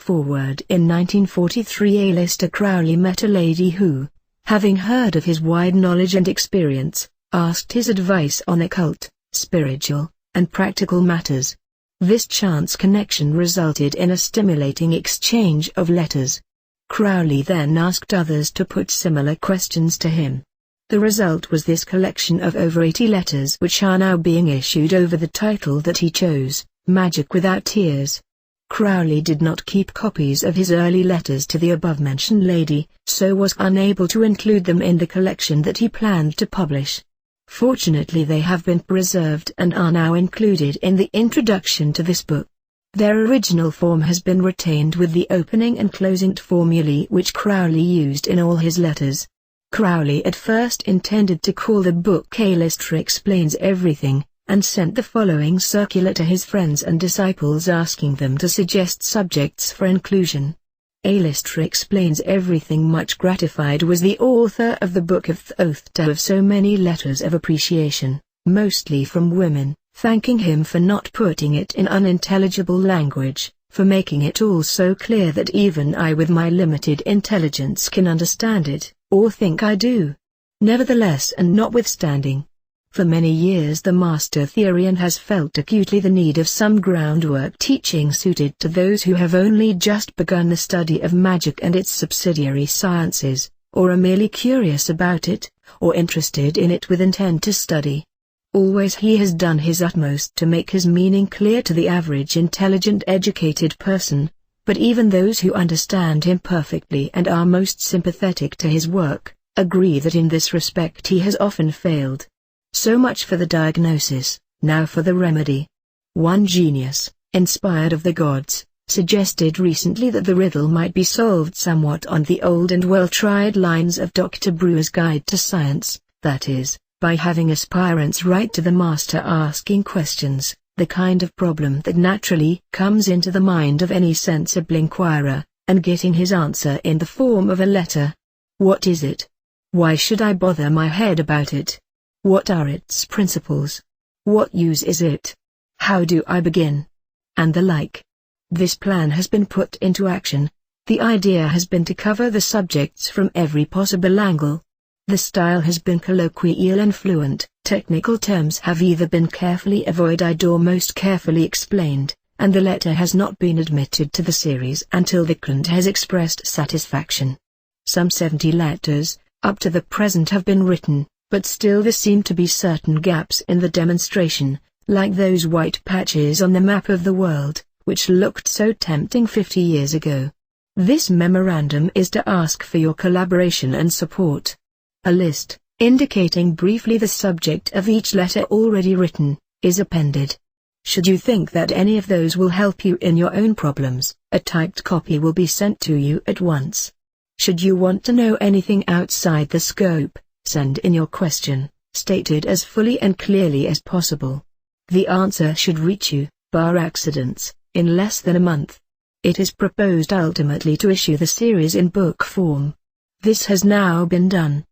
Foreword. In 1943, Aleister Crowley met a lady who, having heard of his wide knowledge and experience, asked his advice on occult, spiritual, and practical matters. This chance connection resulted in a stimulating exchange of letters. Crowley then asked others to put similar questions to him. The result was this collection of over 80 letters, which are now being issued over the title that he chose, Magick Without Tears. Crowley did not keep copies of his early letters to the above-mentioned lady, so was unable to include them in the collection that he planned to publish. Fortunately, they have been preserved and are now included in the introduction to this book. Their original form has been retained with the opening and closing formulae which Crowley used in all his letters. Crowley at first intended to call the book Aleister Explains Everything, and sent the following circular to his friends and disciples asking them to suggest subjects for inclusion. Aleister Explains Everything. Much gratified was the author of the Book of Thoth to have so many letters of appreciation, mostly from women, thanking him for not putting it in unintelligible language, for making it all so clear that even I with my limited intelligence can understand it, or think I do. Nevertheless, and notwithstanding, for many years the Master Therian has felt acutely the need of some groundwork teaching suited to those who have only just begun the study of magic and its subsidiary sciences, or are merely curious about it, or interested in it with intent to study. Always he has done his utmost to make his meaning clear to the average intelligent educated person, but even those who understand him perfectly and are most sympathetic to his work, agree that in this respect he has often failed. So much for the diagnosis, now for the remedy. One genius, inspired of the gods, suggested recently that the riddle might be solved somewhat on the old and well-tried lines of Dr. Brewer's Guide to Science, that is, by having aspirants write to the master asking questions, the kind of problem that naturally comes into the mind of any sensible inquirer, and getting his answer in the form of a letter. What is it? Why should I bother my head about it? What are its principles? What use is it? How do I begin? And the like. This plan has been put into action. The idea has been to cover the subjects from every possible angle. The style has been colloquial and fluent, technical terms have either been carefully avoided or most carefully explained, and the letter has not been admitted to the series until the client has expressed satisfaction. Some 70 letters, up to the present, have been written, but still there seem to be certain gaps in the demonstration, like those white patches on the map of the world, which looked so tempting 50 years ago. This memorandum is to ask for your collaboration and support. A list, indicating briefly the subject of each letter already written, is appended. Should you think that any of those will help you in your own problems, a typed copy will be sent to you at once. Should you want to know anything outside the scope, send in your question, stated as fully and clearly as possible. The answer should reach you, bar accidents, in less than a month. It is proposed ultimately to issue the series in book form. This has now been done.